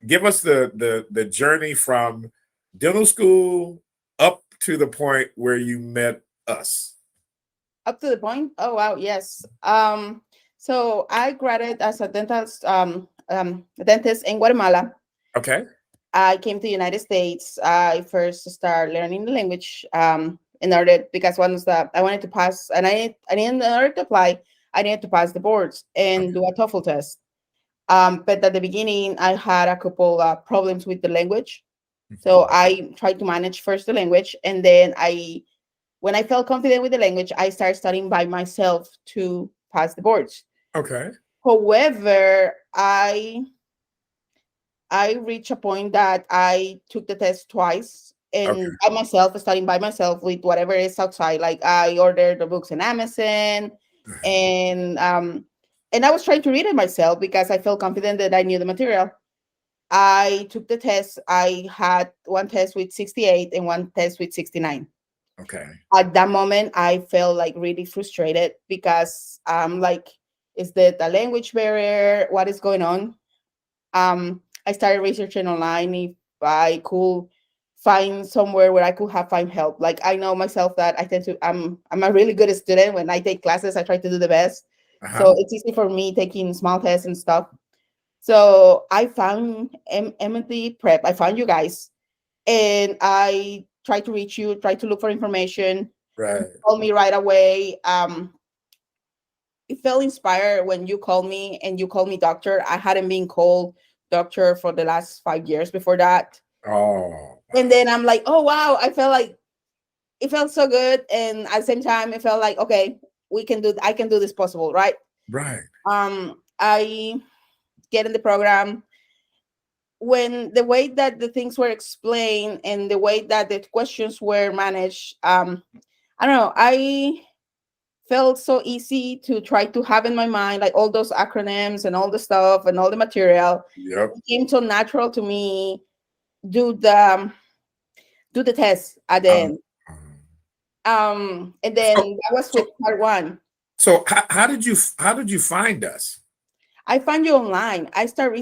give us the journey from dental school up to the point where you met us. Up to the point. Oh wow, yes. So I graduated as a dentist in Guatemala. Okay. I came to the United States. I first started learning the language in order because once that I wanted to pass, and I needed in order to apply, I needed to pass the boards and do a TOEFL test. But at the beginning, I had a couple problems with the language, so I tried to manage first the language, and then when I felt confident with the language, I started studying by myself to pass the boards. Okay. However, I reached a point that I took the test twice Okay. and by myself, studying by myself with whatever is outside. Like I ordered the books on Amazon, and I was trying to read it myself because I felt confident that I knew the material. I took the test. I had one test with 68 and one test with 69. Okay. At that moment, I felt like really frustrated because like, is that a language barrier? What is going on? I started researching online if I could find somewhere where I could find help. Like I know myself that I'm a really good student. When I take classes, I try to do the best. So it's easy for me taking small tests and stuff. So I found MDI Prep. I found you guys, and I tried to reach you, tried to look for information. Right. You called me right away. It felt inspired when you called me and you called me doctor. I hadn't been called doctor for the last 5 years before that. Oh. And then I'm like, oh wow, I felt like it felt so good. And at the same time, it felt like, okay, I can do this possible, right? Right. I get in the program. When the way that the things were explained and the way that the questions were managed, I don't know, I felt so easy to try to have in my mind, like all those acronyms and all the stuff and all the material. Yep. It came so natural to me. Do the do the test at the end. And then So, that was so, with part one. so how did you find us? I found you online. I started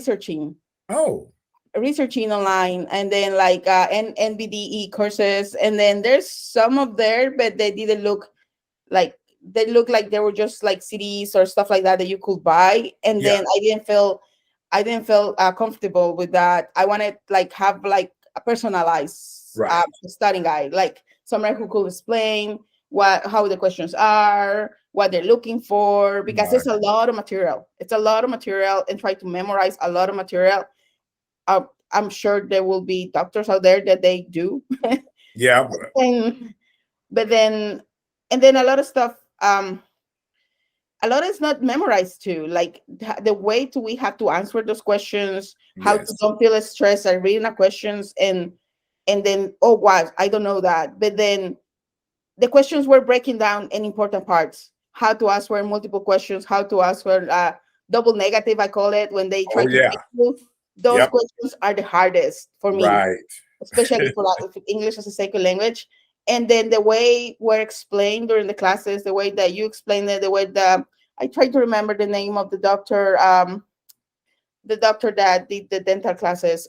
Oh. researching online, and then like NBDE courses, and then there's some of there, but like they look like they were just like CDs or stuff like that that you could buy. And Yeah. then I didn't feel comfortable with that. I wanted like have like a personalized Right. studying guide, like somewhere who could explain how the questions are, what they're looking for, because Right. there's a lot of material. It's a lot of material, and try to memorize a lot of material. I'm sure there will be doctors out there that they do. Yeah. But, and but then and then a lot of stuff, a lot is not memorized too, like the way to we have to answer those questions, how to yes. don't feel stressed at reading the questions, and then, oh wow, I don't know that. But then the questions were breaking down in important parts, how to answer multiple questions, how to answer double negative, I call it, when they try Oh to yeah. trick you. Those Yep. questions are the hardest for me, Right. especially for English as a second language. And then the way were explained during the classes, the way that you explained it, the way that I try to remember the name of the doctor that did the dental classes.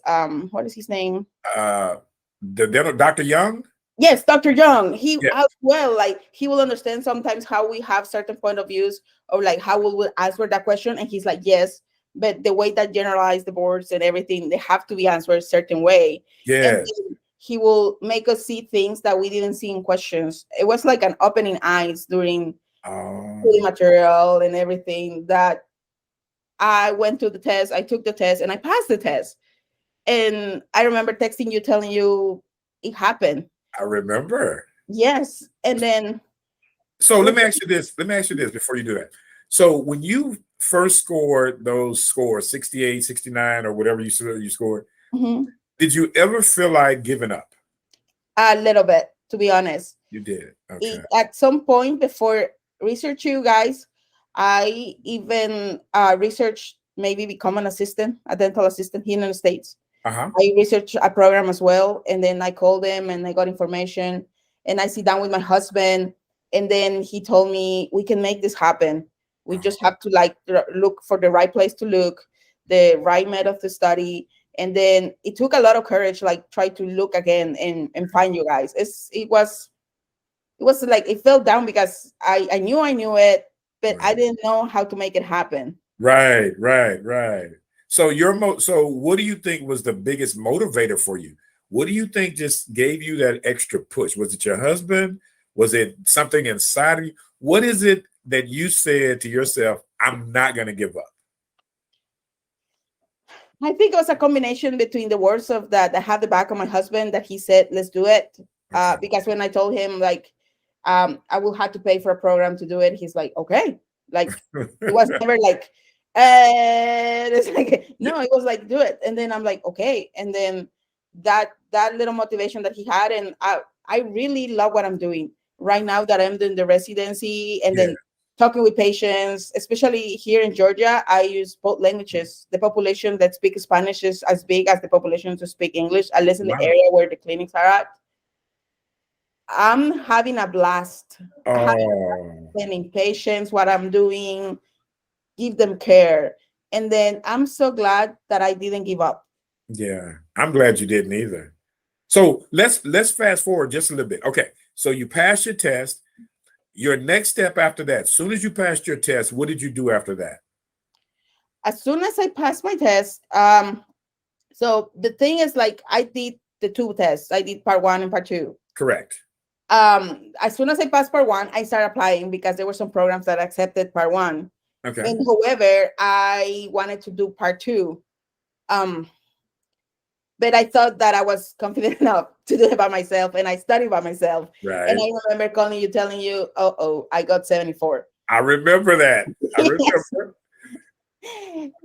What is his name? Uh, the dental Dr. Young. Yes, Dr. Young. He Yeah. as well, like he will understand sometimes how we have certain point of views, or like how we will answer that question. And he's like, yes, but the way that generalize the boards and everything, they have to be answered a certain way. And Yes. then he will make us see things that we didn't see in questions. It was like an opening eyes during Oh. the material and everything. That I went to the test, I took the test, and I passed the test. And I remember texting you, telling you it happened. I remember. Yes. And then So let me ask you this. Let me ask you this before you do that. So when you first scored those scores, 68, 69, or whatever you scored, mhm, did you ever feel like giving up? a little bit, to be honest. You did. Okay. At some point before research you guys, I even researched maybe become an assistant, a dental assistant here in the States. Uh-huh. I researched a program as well, and then I called them and I got information, and I sit down with my husband, and then he told me we can make this happen. We just have to like look for the right place to look, the right method to study, And then it took a lot of courage, like try to look again and find you guys. It was like it fell down because I knew it, but I didn't know how to make it happen. Right. So so what do you think was the biggest motivator for you? What do you think just gave you that extra push? Was it your husband? Was it something inside of you? What is it that you said to yourself, I'm not going to give up? I think it was a combination between the words of that I have the back of my husband that he said, let's do it. Because when I told him like, I will have to pay for a program to do it, he's like, okay. Like it was never like, it's like, no, it was like, do it. And then I'm like, okay. And then that little motivation that he had, and I really love what I'm doing right now that I'm doing the residency and then talking with patients, especially here in Georgia. I use both languages. The population that speaks Spanish is as big as the population to speak English, at least in the area where the clinics are at. I'm having a blast. Explaining patients what I'm doing, give them care. And then I'm so glad that I didn't give up. Yeah, I'm glad you didn't either. So let's fast forward just a little bit. Okay, so you passed your test. Your next step after that, as soon as you passed your test, what did you do after that? As soon as I passed my test, so the thing is, like, I did the 2 tests. I did part 1 and part 2. Correct. As soon as I passed part 1, I started applying because there were some programs that accepted part 1. Okay. And however, I wanted to do part 2. But I thought that I was confident enough to do it by myself, and I studied by myself. Right. And I remember calling you, telling you, I got 74. I remember that. I remember.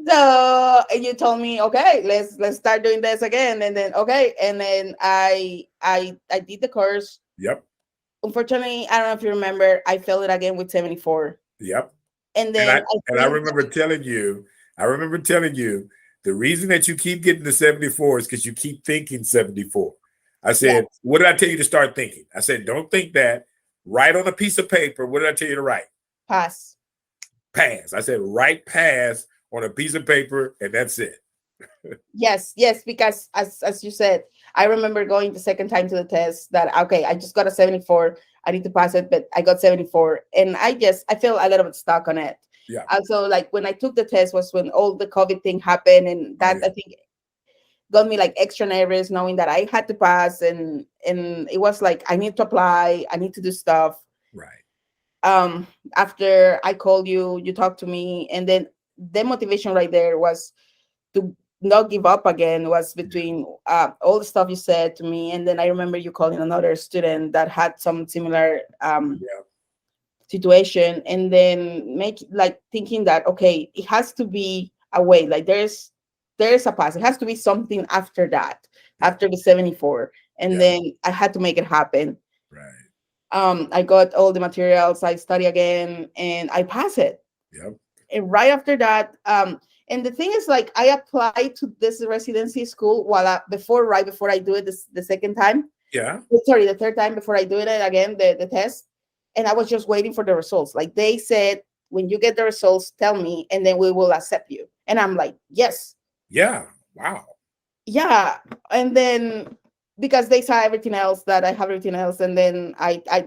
So, and you told me, okay, let's start doing this again. And then, okay. And then I did the course. Yep. Unfortunately, I don't know if you remember, I failed it again with 74. Yep. And then I remember telling you, the reason that you keep getting to 74 is because you keep thinking 74. I said, What did I tell you to start thinking? I said, don't think that. Write on a piece of paper. What did I tell you to write? Pass. I said, write pass on a piece of paper, and that's it. Yes, because as you said, I remember going the second time to the test that, okay, I just got a 74. I need to pass it, but I got 74. And I feel a little bit stuck on it. Yeah. Also, like when I took the test was when all the COVID thing happened, and that I think got me like extra nervous knowing that I had to pass, and it was like I need to apply, I need to do stuff. Right. After I called you, you talked to me, and then the motivation right there was to not give up again, was between all the stuff you said to me. And then I remember you calling another student that had some similar situation, and then thinking that, okay, it has to be a way, like there's a pass, it has to be something after that, after the 74. And then I had to make it happen. Right. I got all the materials, I study again, and I pass it. Yep. And right after that, and the thing is, like, I applied to this residency school right before I do it the second time. Yeah. Sorry, the third time before I do it again, the test. And I was just waiting for the results. Like they said, when you get the results, tell me, and then we will accept you. And I'm like, yes. Yeah. Wow. Yeah. And then because they saw everything else, that I have everything else. And then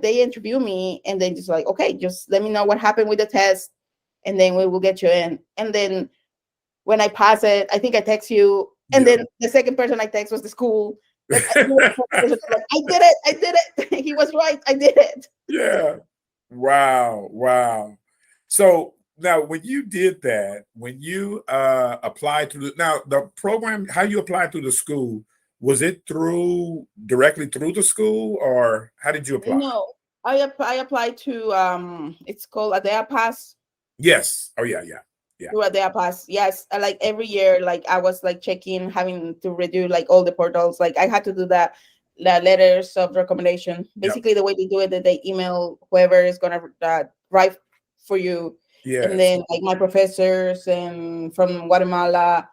they interview me, and then just like, okay, just let me know what happened with the test, and then we will get you in. And then when I pass it, I think I text you. And then the second person I text was the school. Like, I did it. He was right. I did it. Yeah. Wow. So now when you did that, when you applied to the program, how you applied through the school, was it directly through the school, or how did you apply? No, I applied to it's called ADEA Pass. Yes. Oh yeah. Through ADEA Pass. Yes. Like every year, like I was like checking, having to redo like all the portals. Like I had to do the letters of recommendation. Basically, the way they do it, that they email whoever is gonna write for you. Yeah. And then like my professors and from Guatemala.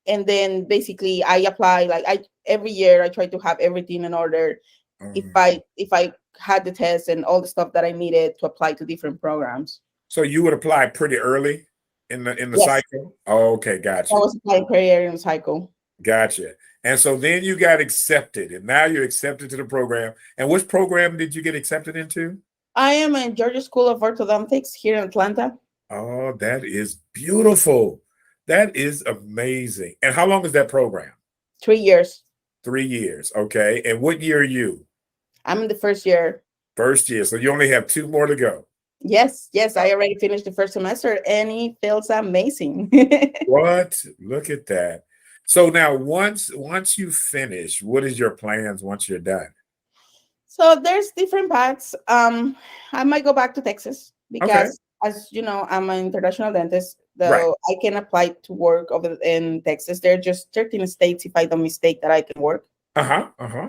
And then basically I apply, like every year I try to have everything in order. If I had the test and all the stuff that I needed to apply to different programs. So you would apply pretty early in the Yes, cycle? Oh, okay, that gotcha. was my career in cycle. Gotcha. And so then you got accepted, and now you're accepted to the program. And which program did you get accepted into? I am in Georgia School of Orthodontics here in Atlanta. Oh, that is beautiful. That is amazing. And how long is that program? 3 years. 3 years. Okay. And what year are you? I'm in the first year. First year. So you only have 2 more to go. Yes, yes, I already finished the first semester and it feels amazing. What? Look at that. So now once you finish, what is your plans once you're done? So there's different paths. I might go back to Texas Okay. because, as you know, I'm an international dentist, Right. though I can apply to work over in Texas. There are just 13 states, if I don't mistake, that I can work. Uh-huh. Uh-huh.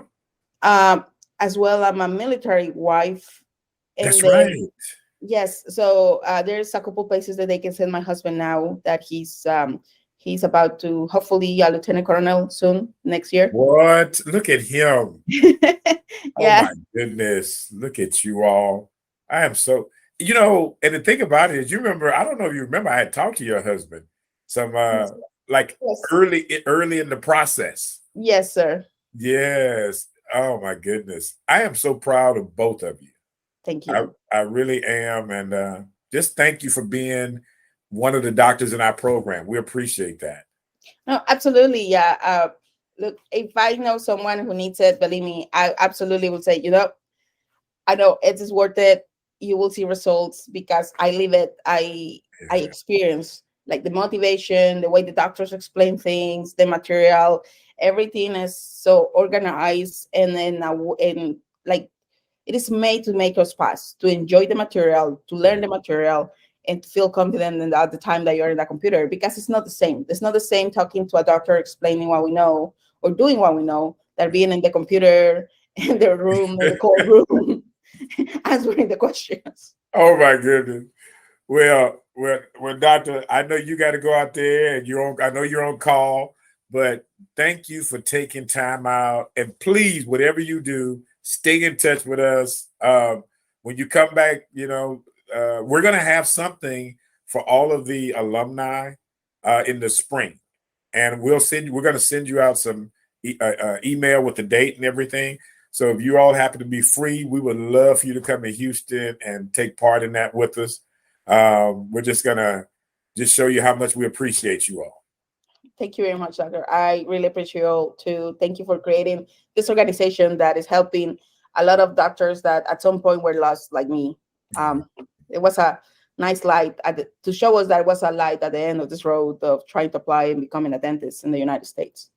Um, as well, I'm a military wife, and That's right. then yes, so there's a couple places that they can send my husband now that he's about to hopefully a lieutenant colonel soon next year. What? Look at him. Oh Yeah. my goodness. Look at you all. I am so, and the thing about it is, you remember, I don't know if you remember, I had talked to your husband some like Yes. early in the process. Yes, sir. Yes. Oh my goodness. I am so proud of both of you. Thank I, you. I really am. And just thank you for being one of the doctors in our program. We appreciate that. No, absolutely. Yeah. Look, if I know someone who needs it, believe me, I absolutely will say, I know it is worth it. You will see results because I live it. I Yeah. experience like the motivation, the way the doctors explain things, the material, everything is so organized, and then and like it is made to make us pass, to enjoy the material, to learn the material, and to feel confident at the time that you're in the computer, because it's not the same. It's not the same talking to a doctor explaining what we know or doing what we know than being in the computer in the room, in the cold room, answering the questions. Oh my goodness. Well, doctor, I know you got to go out there and I know you're on call, but thank you for taking time out. And please, whatever you do, stay in touch with us. When you come back, we're going to have something for all of the alumni in the spring. And we're going to send you out some email with the date and everything. So if you all happen to be free, we would love for you to come to Houston and take part in that with us. We're just gonna show you how much we appreciate you all. Thank you very much, Doctor. I really appreciate you all too. Thank you for creating this organization that is helping a lot of doctors that at some point were lost, like me. It was a nice light to show us that it was a light at the end of this road of trying to apply and becoming a dentist in the United States.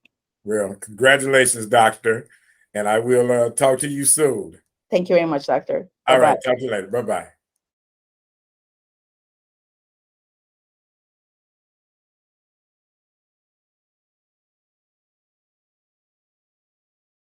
Well, congratulations, doctor, and I will talk to you soon. Thank you very much, Doctor. All Bye-bye. right, talk to you later. Bye-bye.